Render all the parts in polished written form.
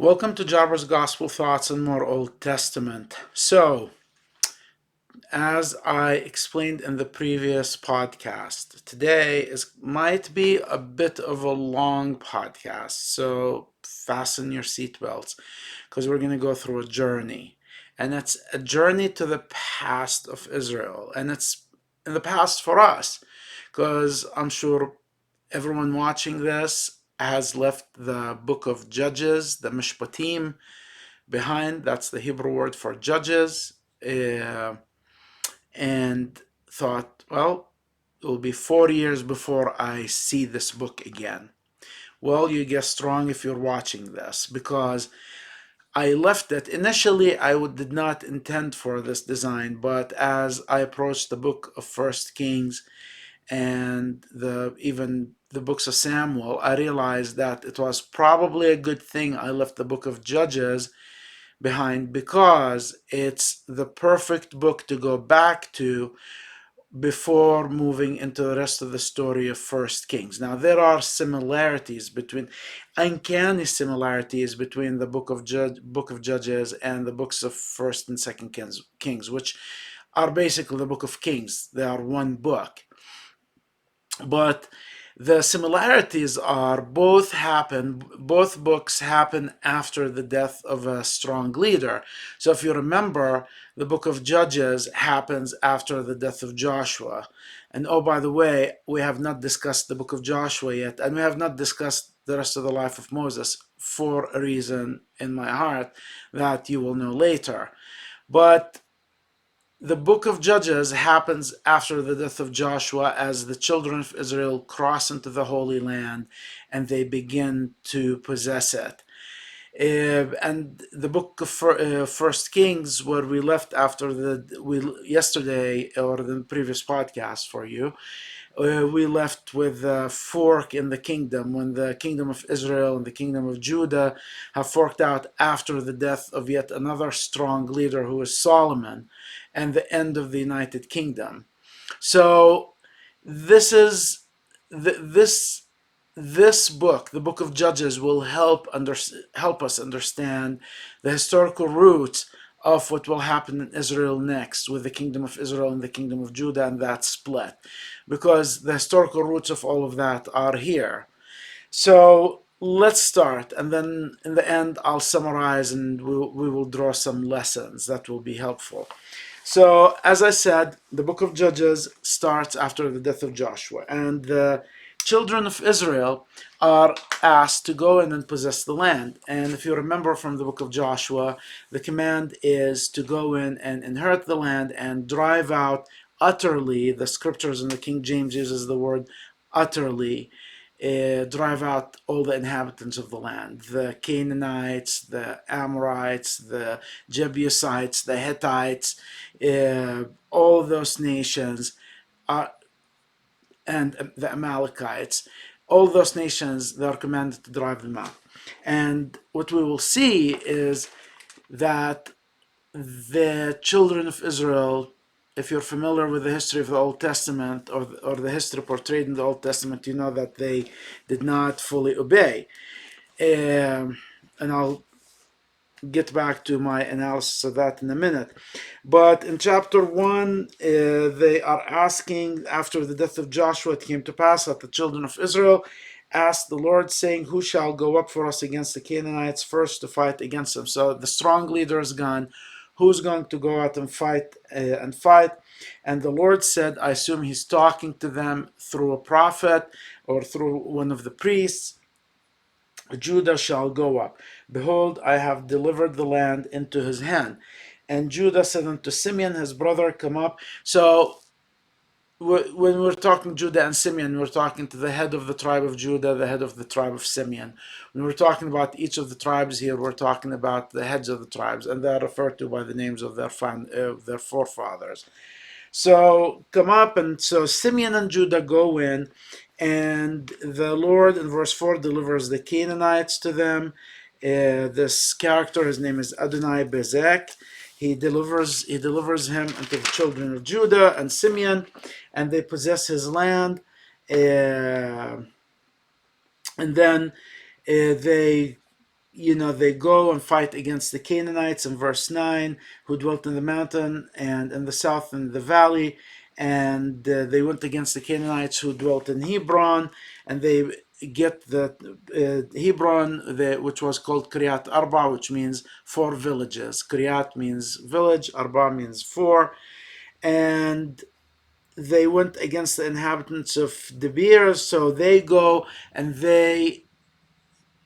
Welcome to Jarvis Gospel Thoughts and More Old Testament. So, as I explained in the previous podcast, today might be a bit of a long podcast. So, fasten your seatbelts because we're going to go through a journey. And it's a journey to the past of Israel. And it's in the past for us because I'm sure everyone watching this has left the book of Judges, the Mishpatim, behind. That's the Hebrew word for judges. And thought, well, it will be 4 years before I see this book again. Well, you guessed wrong if you're watching this, because I left it. Initially, did not intend for this design, but as I approached the book of First Kings and even the books of Samuel, I realized that it was probably a good thing I left the book of Judges behind, because it's the perfect book to go back to before moving into the rest of the story of First Kings. Now, there are uncanny similarities between the book of Judges and the books of First and Second Kings, which are basically the book of Kings. They are one book. But the similarities are both books happen after the death of a strong leader. So if you remember, the book of Judges happens after the death of Joshua. And oh, by the way, we have not discussed the book of Joshua yet, and we have not discussed the rest of the life of Moses for a reason in my heart that you will know later. But the book of Judges happens after the death of Joshua, as the children of Israel cross into the Holy Land and they begin to possess it. And the book of First Kings, where we left yesterday, or the previous podcast for you, we left with a fork in the kingdom, when the kingdom of Israel and the kingdom of Judah have forked out after the death of yet another strong leader, who is Solomon, and the end of the United Kingdom. So this book, the book of Judges, will help us understand the historical roots of what will happen in Israel next, with the kingdom of Israel and the kingdom of Judah and that split, because the historical roots of all of that are here. So let's start, and then in the end I'll summarize, and we will draw some lessons that will be helpful. So, as I said, the book of Judges starts after the death of Joshua, and the children of Israel are asked to go in and possess the land. And if you remember from the book of Joshua, the command is to go in and inherit the land and drive out utterly. The scriptures in the King James uses the word utterly. Drive out all the inhabitants of the land, the Canaanites, the Amorites, the Jebusites, the Hittites, all those nations, and the Amalekites. All those nations, they are commanded to drive them out. And what we will see is that the children of Israel, if you're familiar with the history of the Old Testament, or the history portrayed in the Old Testament, you know that they did not fully obey. And I'll get back to my analysis of that in a minute. But in chapter 1, they are asking, after the death of Joshua, it came to pass that the children of Israel asked the Lord, saying, who shall go up for us against the Canaanites first to fight against them? So the strong leader is gone. Who's going to go out and fight? And the Lord said, I assume he's talking to them through a prophet or through one of the priests, Judah shall go up. Behold, I have delivered the land into his hand. And Judah said unto Simeon his brother, come up. So when we're talking Judah and Simeon, we're talking to the head of the tribe of Judah, the head of the tribe of Simeon. When we're talking about each of the tribes here, we're talking about the heads of the tribes, and they're referred to by the names of their forefathers. So come up, and so Simeon and Judah go in, and the Lord in verse 4 delivers the Canaanites to them. This character, his name is Adonai Bezek. He delivers him unto the children of Judah and Simeon, and they possess his land. And then they they go and fight against the Canaanites in verse 9, who dwelt in the mountain and in the south in the valley. And they went against the Canaanites who dwelt in Hebron, and they get the Hebron, which was called Kiryat Arba, which means 4 villages. Kiryat means village, Arba means 4. And they went against the inhabitants of Debir, so they go and they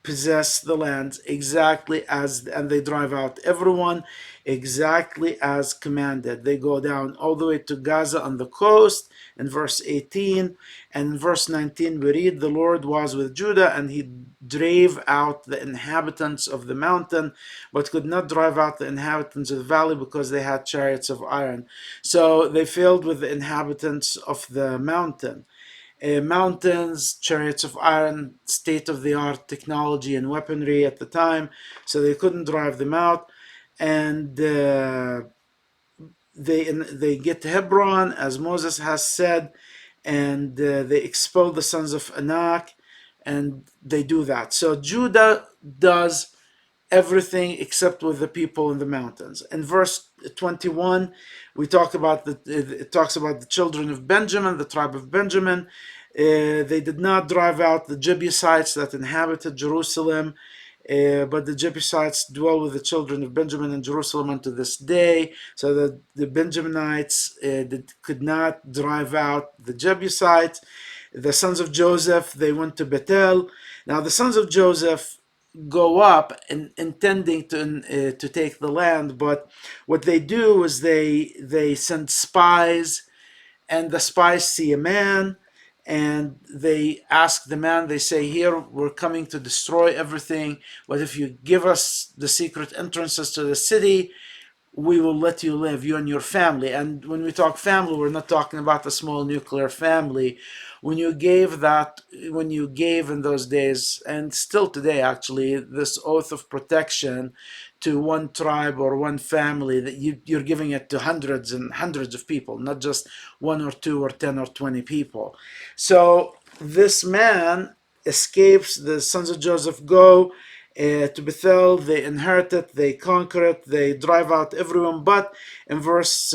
possess the land exactly as, and they drive out everyone exactly as commanded. They go down all the way to Gaza on the coast in verse 18, and in verse 19 we read, the Lord was with Judah, and he drave out the inhabitants of the mountain, but could not drive out the inhabitants of the valley, because they had chariots of iron. So they failed with the inhabitants of the mountain. Mountains, chariots of iron, state-of-the-art technology and weaponry at the time, so they couldn't drive them out. And they get to Hebron, as Moses has said, and they expel the sons of Anak, and they do that. So Judah does everything except with the people in the mountains. In verse 21, we talk about it talks about the children of Benjamin, the tribe of Benjamin. They did not drive out the Jebusites that inhabited Jerusalem, but the Jebusites dwell with the children of Benjamin in Jerusalem unto this day. So that the Benjaminites could not drive out the Jebusites. The sons of Joseph, they went to Bethel. Now the sons of Joseph go up intending to take the land, but what they do is they send spies, and the spies see a man, and they ask the man, they say, here, we're coming to destroy everything, but if you give us the secret entrances to the city, we will let you live, you and your family. And when we talk family, we're not talking about a small nuclear family. When you gave in those days, and still today actually, this oath of protection to one tribe or one family, that you're giving it to hundreds and hundreds of people, not just 1 or 2 or 10 or 20 people. So this man escapes. The sons of Joseph go to Bethel, they inherit it, they conquer it, they drive out everyone. But in verse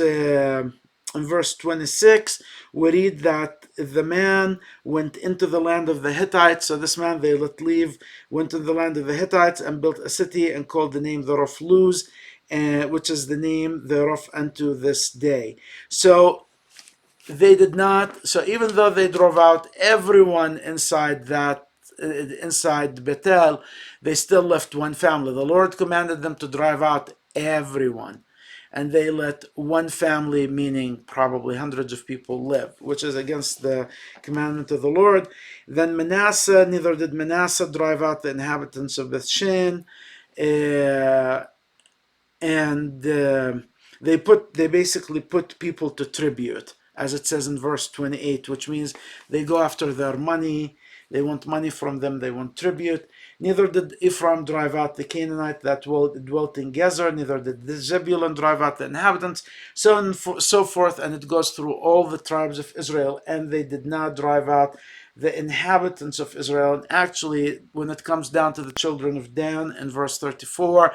26, we read that the man went into the land of the Hittites. So this man they let leave, went into the land of the Hittites and built a city and called the name thereof Luz, which is the name thereof unto this day. So they did not. So even though they drove out everyone inside Bethel, they still left one family. The Lord commanded them to drive out everyone, and they let one family, meaning probably hundreds of people, live, which is against the commandment of the Lord. Then Manasseh, neither did Manasseh drive out the inhabitants of Bethshan, and they basically put people to tribute, as it says in verse 28, which means they go after their money. They want money from them. They want tribute. Neither did Ephraim drive out the Canaanite that dwelt in Gezer. Neither did Zebulun drive out the inhabitants. So on so forth, and it goes through all the tribes of Israel, and they did not drive out the inhabitants of Israel. And actually, when it comes down to the children of Dan in verse 34,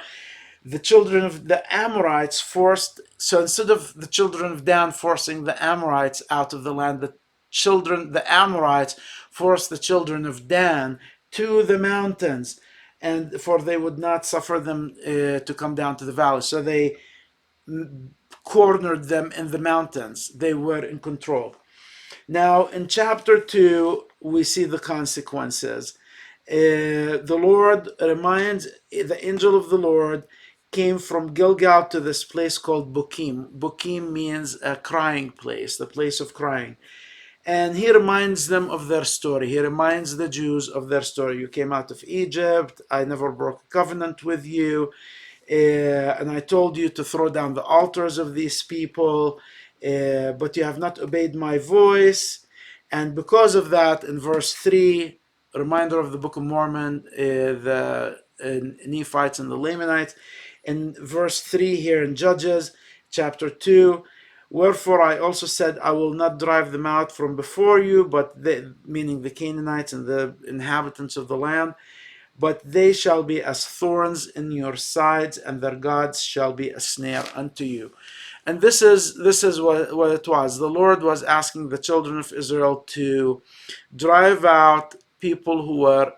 the children of the Amorites forced, so instead of the children of Dan forcing the Amorites out of the land, the Amorites forced the children of Dan to the mountains, and for they would not suffer them to come down to the valley. So they cornered them in the mountains. They were in control. Now in chapter 2, we see the consequences. The Lord reminds, the angel of the Lord came from Gilgal to this place called Bokim. Bokim means a crying place, the place of crying. And he reminds them of their story. He reminds the Jews of their story. You came out of Egypt. I never broke a covenant with you. And I told you to throw down the altars of these people, but you have not obeyed my voice. And because of that, in verse 3, a reminder of the Book of Mormon, the Nephites and the Lamanites. In verse 3 here in Judges chapter 2, wherefore I also said, I will not drive them out from before you, but meaning the Canaanites and the inhabitants of the land, but they shall be as thorns in your sides, and their gods shall be a snare unto you. And this is what it was. The Lord was asking the children of Israel to drive out people who were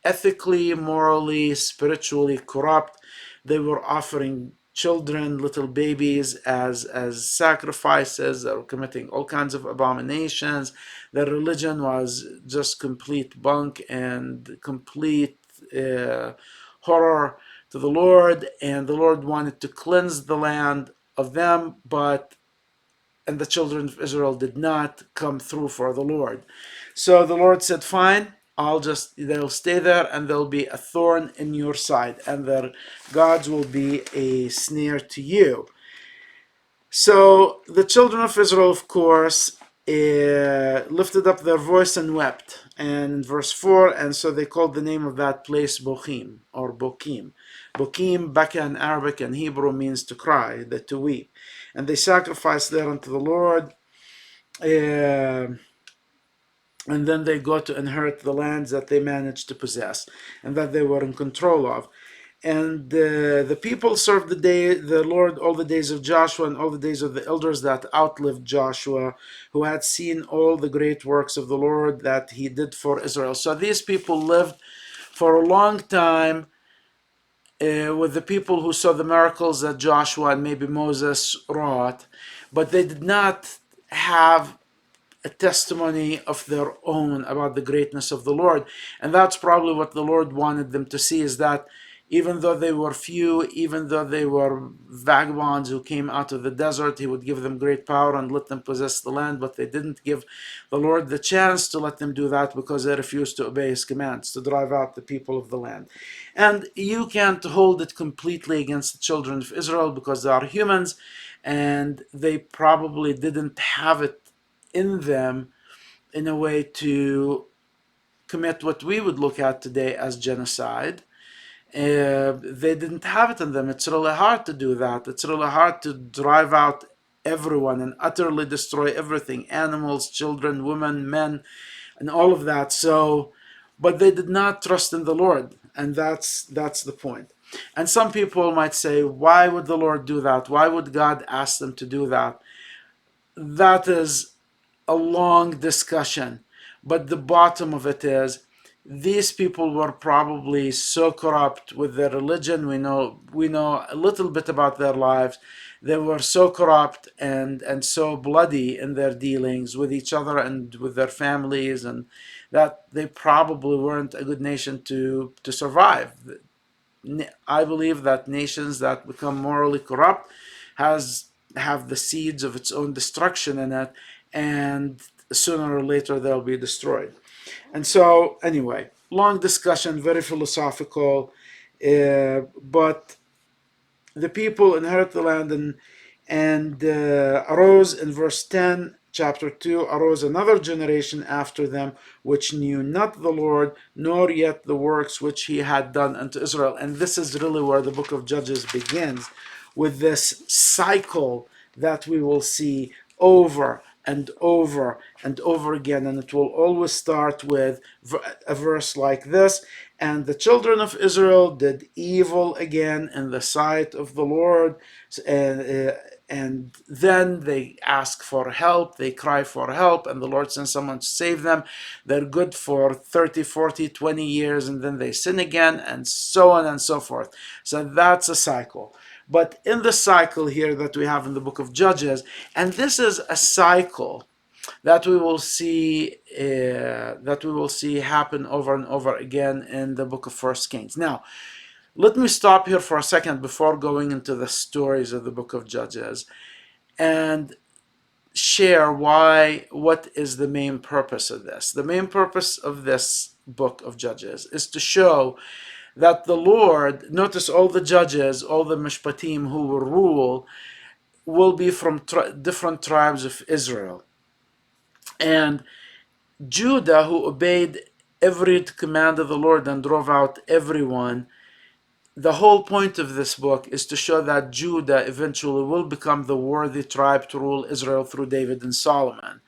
ethically, morally, spiritually corrupt. They were offering children, little babies, as sacrifices. They were committing all kinds of abominations. Their religion was just complete bunk and complete horror to the Lord. And the Lord wanted to cleanse the land of them, and the children of Israel did not come through for the Lord. So the Lord said, fine, they'll stay there, and they'll be a thorn in your side, and their gods will be a snare to you. So the children of Israel, of course, lifted up their voice and wept. And in verse 4, and so they called the name of that place Bochim, or Bokim. Bokim, Baka in Arabic and Hebrew, means to cry, to weep. And they sacrificed there unto the Lord. And then they go to inherit the lands that they managed to possess and that they were in control of. And the people served the Lord all the days of Joshua and all the days of the elders that outlived Joshua, who had seen all the great works of the Lord that he did for Israel. So these people lived for a long time with the people who saw the miracles that Joshua and maybe Moses wrought, but they did not have a testimony of their own about the greatness of the Lord. And that's probably what the Lord wanted them to see, is that even though they were few, even though they were vagabonds who came out of the desert, he would give them great power and let them possess the land. But they didn't give the Lord the chance to let them do that because they refused to obey his commands, to drive out the people of the land. And you can't hold it completely against the children of Israel because they are humans, and they probably didn't have it in them in a way to commit what we would look at today as genocide. They didn't have it in them. It's really hard to do that. It's really hard to drive out everyone and utterly destroy everything, animals, children, women, men, and all of that. So, but they did not trust in the Lord, and that's the point. And some people might say, why would the Lord do that? Why would God ask them to do that? That is a long discussion, but the bottom of it is these people were probably so corrupt with their religion. We know a little bit about their lives. They were so corrupt and so bloody in their dealings with each other and with their families, and that they probably weren't a good nation to survive. I believe that nations that become morally corrupt have the seeds of its own destruction in it, and sooner or later they'll be destroyed. And so, anyway, long discussion, very philosophical, but the people inherit the land, and arose in verse 10, chapter 2, arose another generation after them, which knew not the Lord, nor yet the works which he had done unto Israel. And this is really where the book of Judges begins, with this cycle that we will see over and over and over again. And it will always start with a verse like this: and the children of Israel did evil again in the sight of the Lord. And then they ask for help, they cry for help, and the Lord sends someone to save them. They're good for 30, 40, 20 years, and then they sin again, and so on and so forth. So that's a cycle. But in the cycle here that we have in the book of Judges, and this is a cycle that we will see happen over and over again in the book of First Kings. Now, let me stop here for a second before going into the stories of the book of Judges and share what is the main purpose of this. The main purpose of this book of Judges is to show that the Lord, notice all the judges, all the mishpatim who will rule, will be from different tribes of Israel. And Judah, who obeyed every command of the Lord and drove out everyone, the whole point of this book is to show that Judah eventually will become the worthy tribe to rule Israel through David and Solomon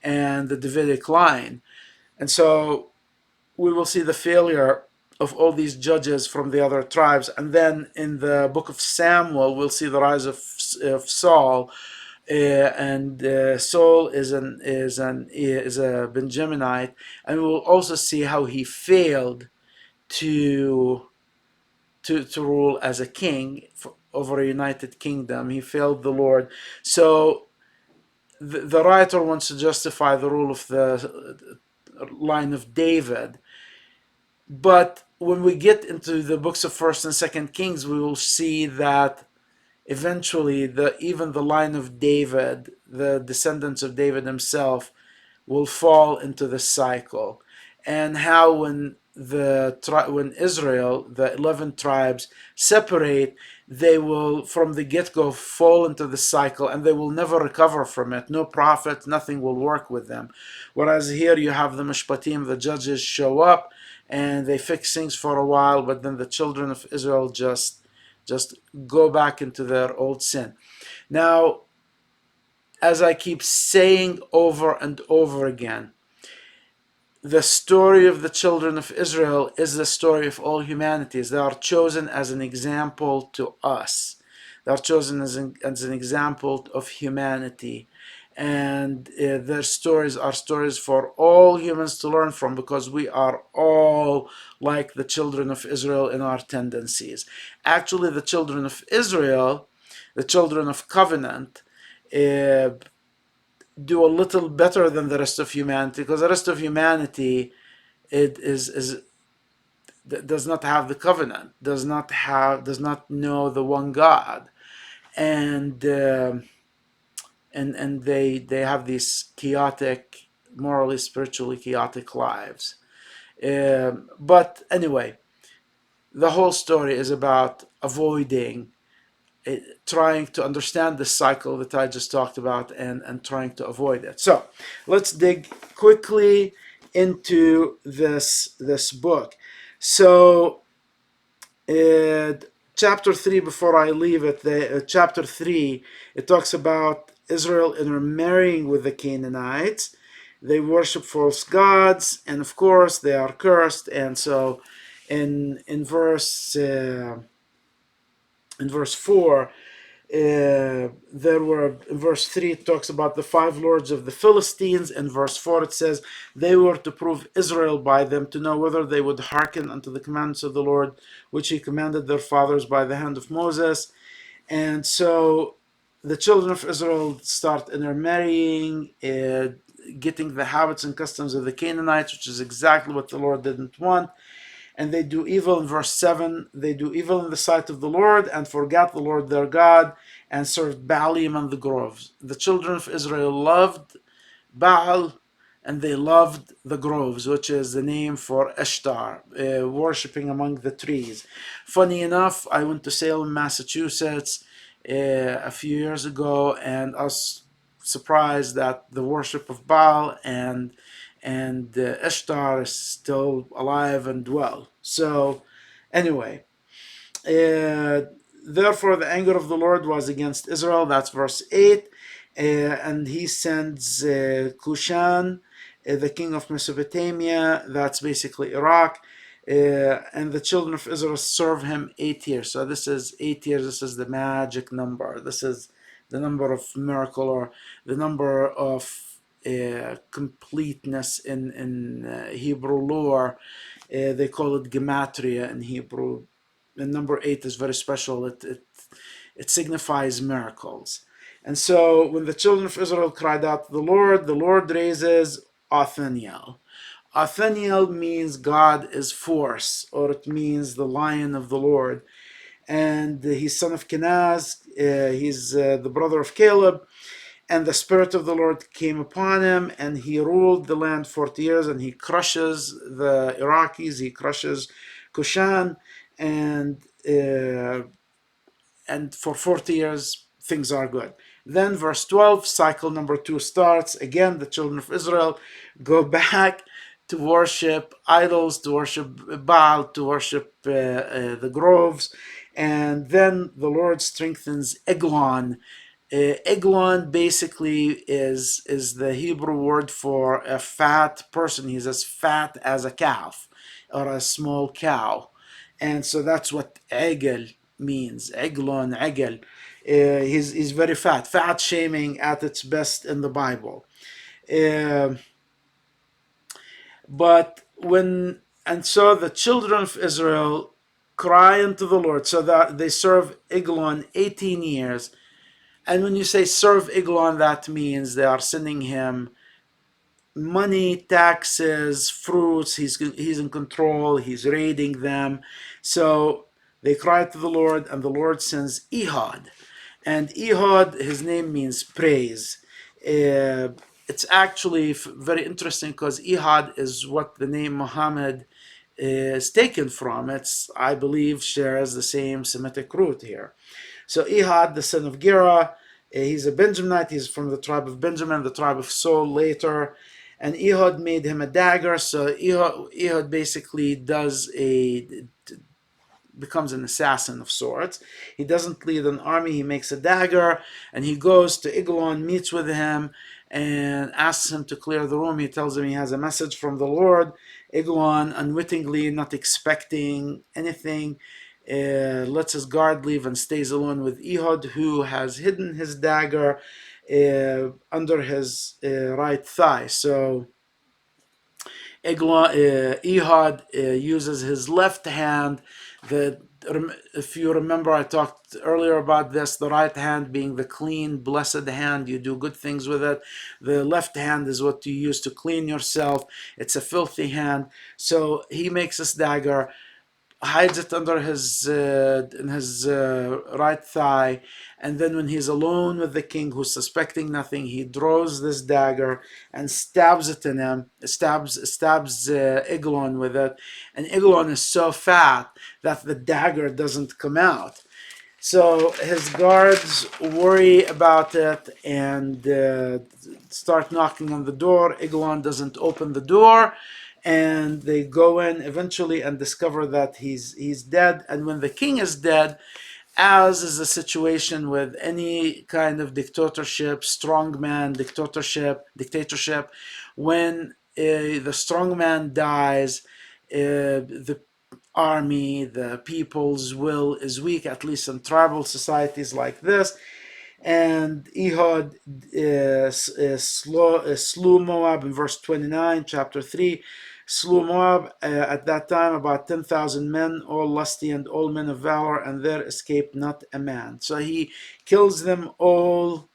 and the Davidic line. And so we will see the failure of all these judges from the other tribes. And then in the book of Samuel, we'll see the rise of Saul. And Saul is a Benjaminite, and we'll also see how he failed to rule as a king over a united kingdom. He failed the Lord. So the writer wants to justify the rule of the line of David. But when we get into the books of First and Second Kings, we will see that eventually even the line of David, the descendants of David himself, will fall into the cycle. And how when Israel, the 11 tribes, separate, they will from the get-go fall into the cycle, and they will never recover from it. No prophet, nothing will work with them. Whereas here you have the Mishpatim, the judges show up and they fix things for a while, but then the children of Israel just go back into their old sin. Now, as I keep saying over and over again, the story of the children of Israel is the story of all humanities. They are chosen as an example to us. They are chosen as an example of humanity. And their stories are stories for all humans to learn from, because we are all like the children of Israel in our tendencies. Actually, the children of Israel, the children of covenant, do a little better than the rest of humanity, because the rest of humanity does not have the covenant, does not know the one God, and they have these chaotic, morally, spiritually chaotic lives. But anyway, the whole story is about avoiding, trying to understand the cycle that I just talked about, and trying to avoid it. So let's dig quickly into this book. So chapter 3, before I leave it, chapter 3, it talks about Israel intermarrying with the Canaanites. They worship false gods, and of course they are cursed. And so in verse 4, in verse 3 it talks about the 5 lords of the Philistines. In verse 4 it says, they were to prove Israel by them, to know whether they would hearken unto the commandments of the Lord, which he commanded their fathers by the hand of Moses. And so the children of Israel start intermarrying, getting the habits and customs of the Canaanites, which is exactly what the Lord didn't want. And they do evil. In verse 7, they do evil in the sight of the Lord, and forgot the Lord their God, and served Baalim and the groves. The children of Israel loved Baal, and they loved the groves, which is the name for Ishtar, worshipping among the trees. Funny enough, I went to Salem, Massachusetts a few years ago, and I was surprised that the worship of Baal and Ishtar is still alive and well. So anyway, therefore the anger of the Lord was against Israel. That's verse 8. And he sends Cushan, the king of Mesopotamia. That's basically Iraq. And the children of Israel serve him 8 years. So this is 8 years. This is the magic number. This is the number of miracle, or the number of completeness in Hebrew lore. They call it gematria in Hebrew. The number 8 is very special. It signifies miracles. And so when the children of Israel cried out to the Lord raises Othniel. Othniel means God is force, or it means the lion of the Lord. And he's son of Kenaz. He's the brother of Caleb. And the Spirit of the Lord came upon him, and he ruled the land 40 years, and he crushes the Iraqis, he crushes Kushan, and for 40 years, things are good. Then verse 12, cycle number 2 starts. Again, the children of Israel go back to worship idols, to worship Baal, to worship the groves. And then the Lord strengthens Eglon. Eglon basically is the Hebrew word for a fat person. He's as fat as a calf. or a small cow. And so that's what egel means. Eglon, egel. He's very fat. Fat shaming at its best in the Bible. Uh, but when and so the children of Israel cry unto the Lord, so that they serve Eglon 18 years. And when you say serve Eglon, that means they are sending him money, taxes, fruits. He's in control. He's raiding them. So they cry to the Lord, and the Lord sends Ehud. And Ehud, his name means praise. It's actually very interesting because Ehud is what the name Muhammad is taken from. It's, I believe, shares the same Semitic root here. So Ehud, the son of Gera, he's a Benjaminite. He's from the tribe of Benjamin, the tribe of Saul later. And Ehud made him a dagger. So Ehud basically becomes an assassin of sorts. He doesn't lead an army. He makes a dagger, and he goes to Eglon, meets with him, and asks him to clear the room. He tells him he has a message from the Lord. Eglon, unwittingly, not expecting anything, lets his guard leave and stays alone with Ehud, who has hidden his dagger under his right thigh. So Ehud uses his left hand. If you remember, I talked earlier about this, the right hand being the clean, blessed hand. You do good things with it. The left hand is what you use to clean yourself. It's a filthy hand. So he makes this dagger, hides it under his right thigh, and then when he's alone with the king, who's suspecting nothing, he draws this dagger and stabs it in him. Stabs Eglon with it, and Eglon is so fat that the dagger doesn't come out. So his guards worry about it and start knocking on the door. Eglon doesn't open the door, and they go in eventually and discover that he's dead. And when the king is dead, as is the situation with any kind of dictatorship, strongman dictatorship, when the strongman dies, the army, the people's will is weak, at least in tribal societies like this. And Ehud slew Moab in verse 29, chapter 3. Slew Moab at that time about 10,000 men, all lusty and all men of valor, and there escaped not a man. So he kills them all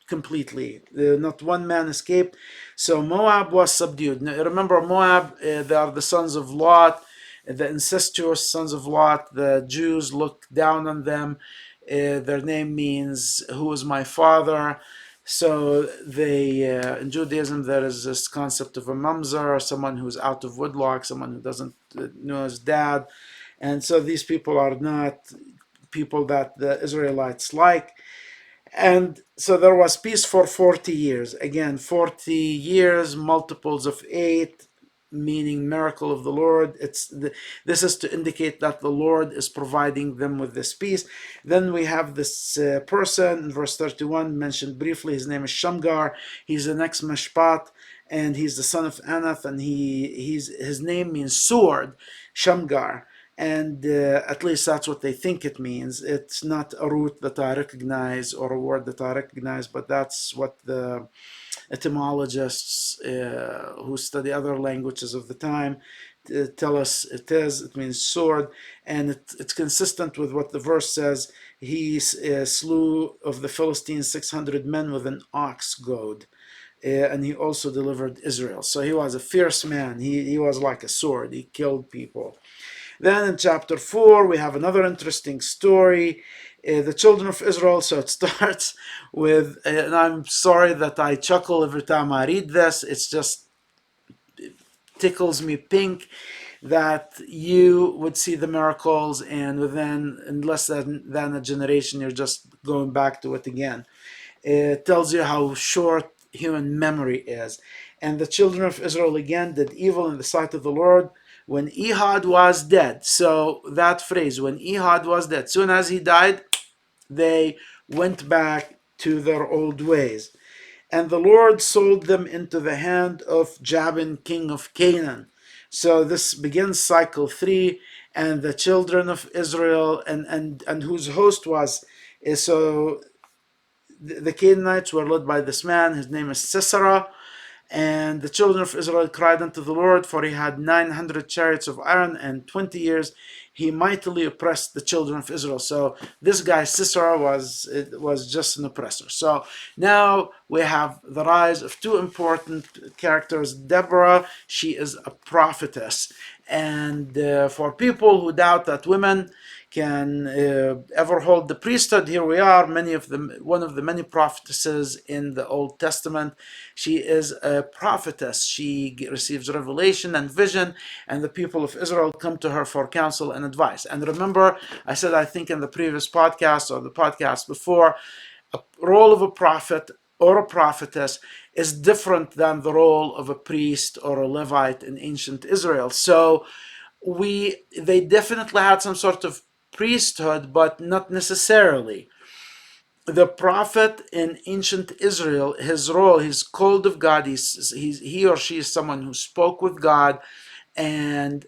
completely. Not one man escaped. So Moab was subdued. Now, remember, Moab, they are the sons of Lot, the incestuous sons of Lot. The Jews look down on them. Their name means "who is my father." So they, in Judaism, there is this concept of a mamzer, someone who's out of wedlock, someone who doesn't know his dad. And so these people are not people that the Israelites like. And so there was peace for 40 years. Again, 40 years, multiples of 8, meaning miracle of the Lord. This is to indicate that the Lord is providing them with this peace. Then we have this person in verse 31 mentioned briefly. His name is Shamgar. He's the next Mishpat, and he's the son of Anath, and his name means sword, Shamgar. And at least that's what they think it means. It's not a root that I recognize or a word that I recognize, but that's what the etymologists who study other languages of the time tell us it is. It means sword, and it's consistent with what the verse says. He slew of the Philistines 600 men with an ox goad. And he also delivered Israel. So he was a fierce man. He was like a sword. He killed people. Then in chapter 4, we have another interesting story. The children of Israel, so it starts with, and I'm sorry that I chuckle every time I read this, it tickles me pink that you would see the miracles, and within in less than a generation, you're just going back to it again. It tells you how short human memory is. And the children of Israel again did evil in the sight of the Lord when Ehud was dead. So that phrase, when Ehud was dead, soon as he died, they went back to their old ways. And the Lord sold them into the hand of Jabin, king of Canaan. So this begins cycle 3, and the children of Israel, and whose host was, so the Canaanites were led by this man. His name is Sisera. And the children of Israel cried unto the Lord, for he had 900 chariots of iron, and 20 years he mightily oppressed the children of Israel. So this guy Sisera was just an oppressor. So now we have the rise of two important characters. Deborah, she is a prophetess. And for people who doubt that women can ever hold the priesthood, here we are. One of the many prophetesses in the Old Testament. She is a prophetess. She receives revelation and vision, and the people of Israel come to her for counsel and advice. And remember, I said, I think in the previous podcast or the podcast before, a role of a prophet or a prophetess is different than the role of a priest or a Levite in ancient Israel. So they definitely had some sort of priesthood, but not necessarily. The prophet in ancient Israel, his role, he's called of God. He or she is someone who spoke with God and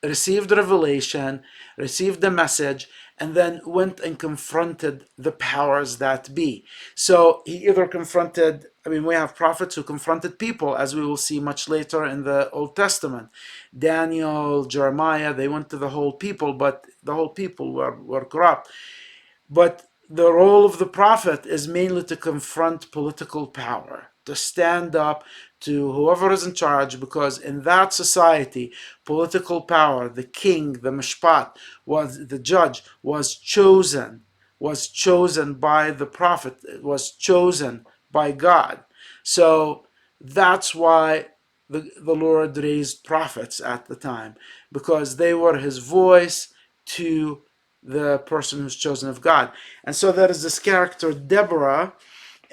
received revelation, received the message, and then went and confronted the powers that be. So he either confronted, we have prophets who confronted people, as we will see much later in the Old Testament. Daniel, Jeremiah, they went to the whole people, but the whole people were corrupt. But the role of the prophet is mainly to confront political power, to stand up to whoever is in charge, because in that society, political power, the king, the mishpat, was the judge, was chosen by the prophet, was chosen by God. So that's why the Lord raised prophets at the time, because they were his voice to the person who's chosen of God. And so there is this character, Deborah,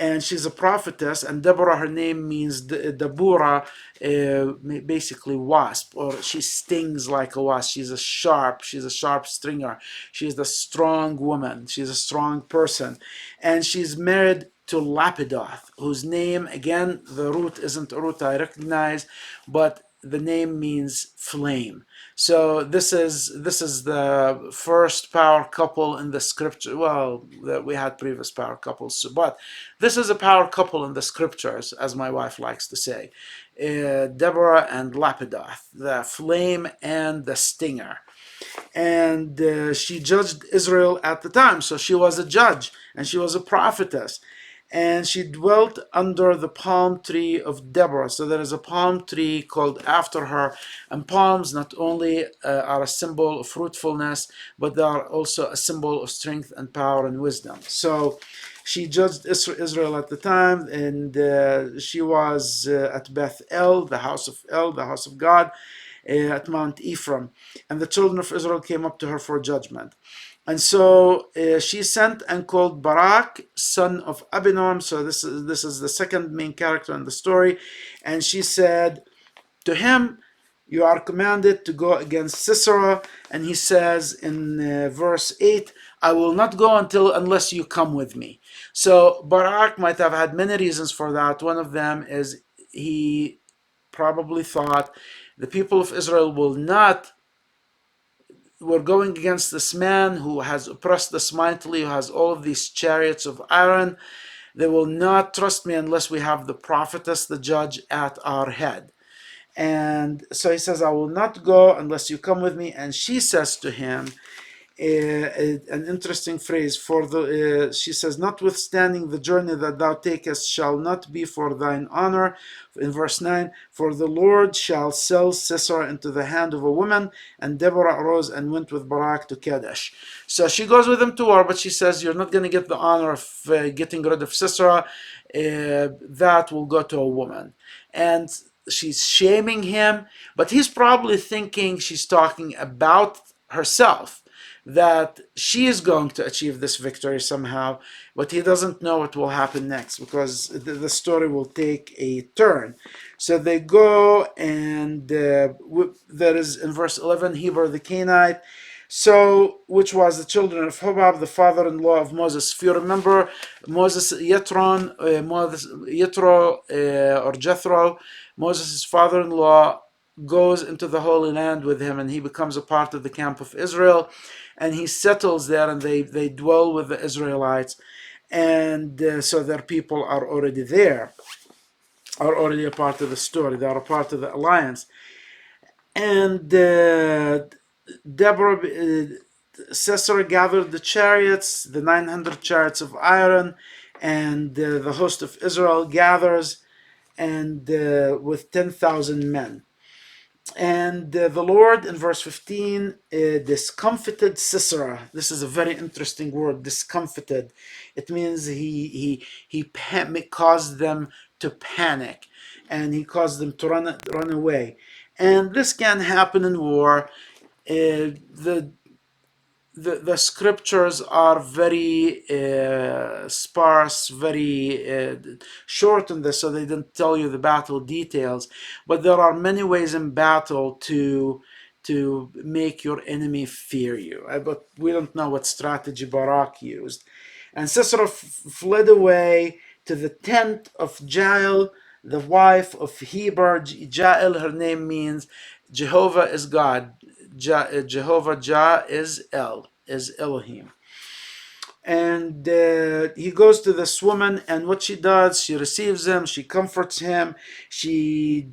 and she's a prophetess, and Deborah, her name means Deborah, basically wasp, or she stings like a wasp. She's a sharp stringer. She's a strong woman. She's a strong person. And she's married to Lapidoth, whose name, again, the root isn't a root I recognize, but the name means flame. So this is the first power couple in the scripture. Well, we had previous power couples, but this is a power couple in the scriptures, as my wife likes to say. Deborah and Lapidoth, the flame and the stinger. And she judged Israel at the time, so she was a judge and she was a prophetess. And she dwelt under the palm tree of Deborah. So there is a palm tree called after her. And palms not only are a symbol of fruitfulness, but they are also a symbol of strength and power and wisdom. So she judged Israel at the time, and she was at Beth El, the house of El, the house of God, at Mount Ephraim. And the children of Israel came up to her for judgment. And so she sent and called Barak, son of Abinoam. So this is the second main character in the story. And she said to him, you are commanded to go against Sisera. And he says in verse 8, I will not go unless you come with me. So Barak might have had many reasons for that. One of them is he probably thought the people of Israel we're going against this man who has oppressed us mightily, who has all of these chariots of iron. They will not trust me unless we have the prophetess, the judge, at our head. And so he says, I will not go unless you come with me. And she says to him, an interesting phrase, she says, notwithstanding the journey that thou takest shall not be for thine honor. In verse 9, for the Lord shall sell Sisera into the hand of a woman. And Deborah arose and went with Barak to Kadesh. So she goes with him to war, but she says, you're not going to get the honor of getting rid of Sisera. That will go to a woman. And she's shaming him, but he's probably thinking she's talking about herself, that she is going to achieve this victory somehow, but he doesn't know what will happen next, because the story will take a turn. So they go, and there is in verse 11 Heber the Canaanite, so which was the children of Hobab, the father-in-law of Moses. If you remember, Moses, Yethro, or Jethro, Moses' father-in-law, goes into the Holy Land with him, and he becomes a part of the camp of Israel, and he settles there, and they dwell with the Israelites, and so their people are already there, are already a part of the story. They are a part of the alliance. And Deborah, Sisera gathered the chariots, the 900 chariots of iron, and the host of Israel gathers, and with 10,000 men. And the Lord, in verse 15, discomfited Sisera. This is a very interesting word, discomfited. It means he caused them to panic, and he caused them to run away. And this can happen in war. The scriptures are very sparse, very short on this, so they didn't tell you the battle details. But there are many ways in battle to make your enemy fear you. But we don't know what strategy Barak used. And Sisera fled away to the tent of Jael, the wife of Heber. Jael, her name means Jehovah is God. Jehovah Jah is Elohim. And he goes to this woman, and what she does, she receives him, she comforts him, she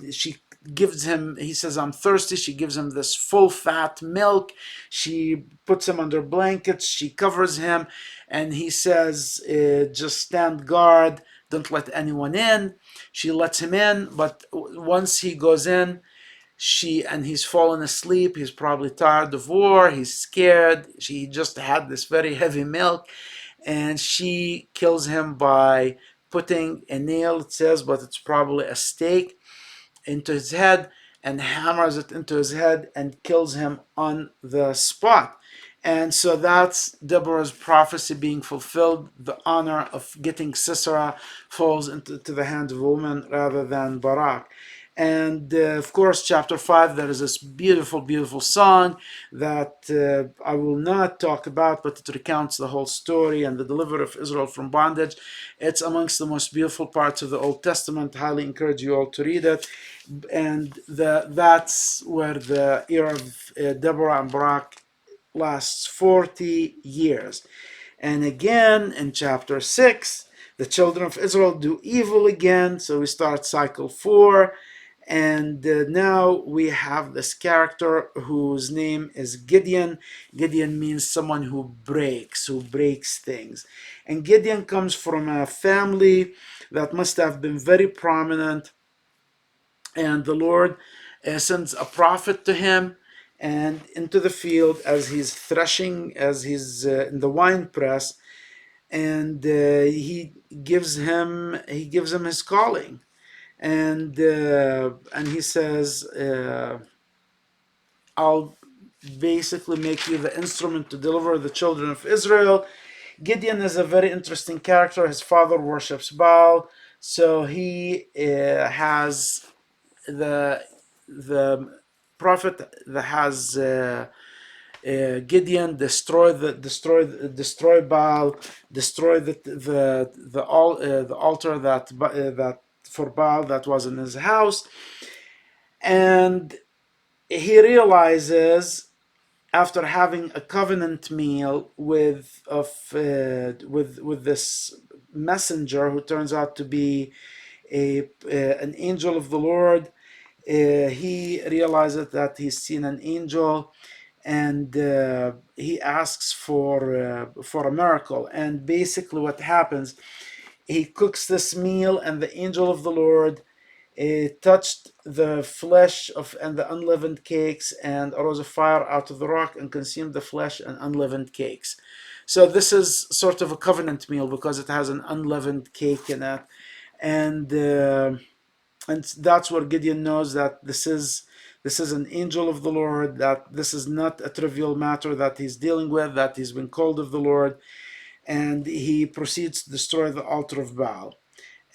gives him, he says, I'm thirsty. She gives him this full fat milk. She puts him under blankets, she covers him, and he says, just stand guard, don't let anyone in. She lets him in, but once he goes in, he's fallen asleep. He's probably tired of war. He's scared. She just had this very heavy milk, and she kills him by putting a nail, it says, but it's probably a stake, into his head, and hammers it into his head and kills him on the spot. And so that's Deborah's prophecy being fulfilled. The honor of getting Sisera falls into the hands of a woman rather than Barak. And of course, chapter 5, there is this beautiful, beautiful song that I will not talk about, but it recounts the whole story and the delivery of Israel from bondage. It's amongst the most beautiful parts of the Old Testament. Highly encourage you all to read it. And that's where the era of Deborah and Barak lasts 40 years. And again, in chapter 6, the children of Israel do evil again. So we start cycle 4. And now we have this character whose name is Gideon. Gideon means someone who breaks things. And Gideon comes from a family that must have been very prominent. And the Lord sends a prophet to him and into the field as he's threshing, as he's in the wine press, and he gives him his calling. And he says, I'll basically make you the instrument to deliver the children of Israel. Gideon is a very interesting character. His father worships Baal, so he has the prophet that has Gideon destroy Baal, destroy the altar that for Baal that was in his house, and he realizes after having a covenant meal with this messenger who turns out to be an angel of the Lord. He realizes that he's seen an angel, and he asks for a miracle. And basically, what happens? He cooks this meal, and the angel of the Lord touched the flesh and the unleavened cakes, and arose a fire out of the rock and consumed the flesh and unleavened cakes. So this is sort of a covenant meal because it has an unleavened cake in it, and that's where Gideon knows that this is an angel of the Lord, that this is not a trivial matter that he's dealing with, that he's been called of the Lord, and he proceeds to destroy the altar of Baal.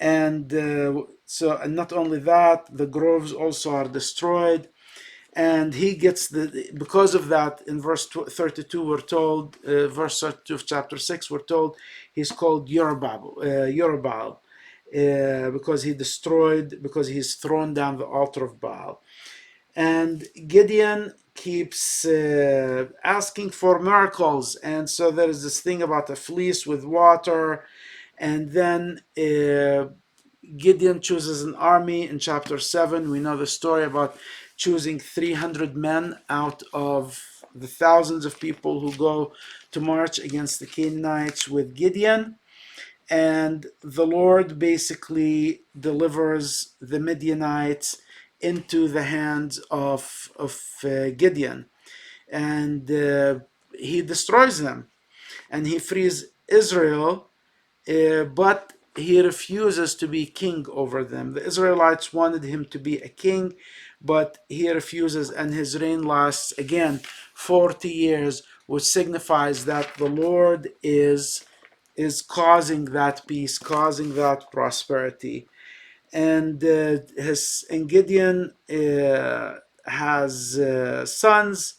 And and not only that, the groves also are destroyed, and he gets because of that. In verse 32, we're told, verse 32 of chapter 6, we're told he's called Yerubbaal, because he's thrown down the altar of Baal. And Gideon keeps asking for miracles. And so there is this thing about a fleece with water. And then Gideon chooses an army in chapter 7. We know the story about choosing 300 men out of the thousands of people who go to march against the Canaanites with Gideon. And the Lord basically delivers the Midianites into the hands of Gideon. And he destroys them. And he frees Israel, but he refuses to be king over them. The Israelites wanted him to be a king, but he refuses, and his reign lasts again 40 years, which signifies that the Lord is causing that peace, causing that prosperity. And Gideon has sons.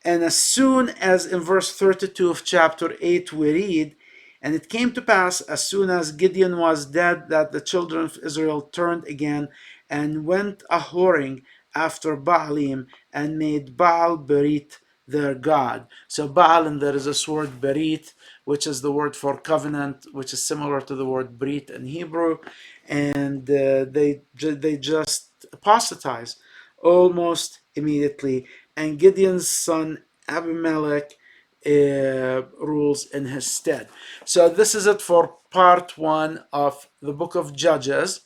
And as soon as in verse 32 of chapter 8 we read, and it came to pass as soon as Gideon was dead that the children of Israel turned again and went a whoring after Baalim and made Baal Berit their god. So Baal, and there is this word Berit, which is the word for covenant, which is similar to the word Brit in Hebrew, and they just apostatize almost immediately. And Gideon's son Abimelech rules in his stead. So this is it for part 1 of the book of Judges.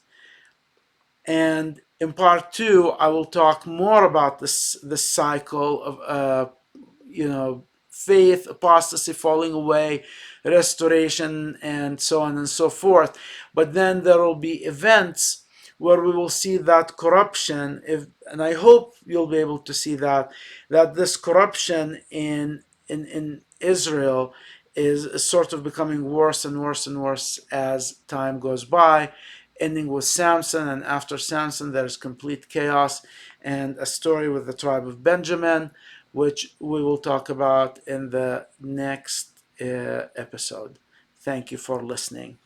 And in part 2, I will talk more about this cycle of faith, apostasy, falling away, restoration, and so on and so forth. But then there will be events where we will see that corruption, and I hope you'll be able to see that this corruption in Israel is sort of becoming worse and worse and worse as time goes by, ending with Samson, and after Samson there's complete chaos, and a story with the tribe of Benjamin, which we will talk about in the next episode. Thank you for listening.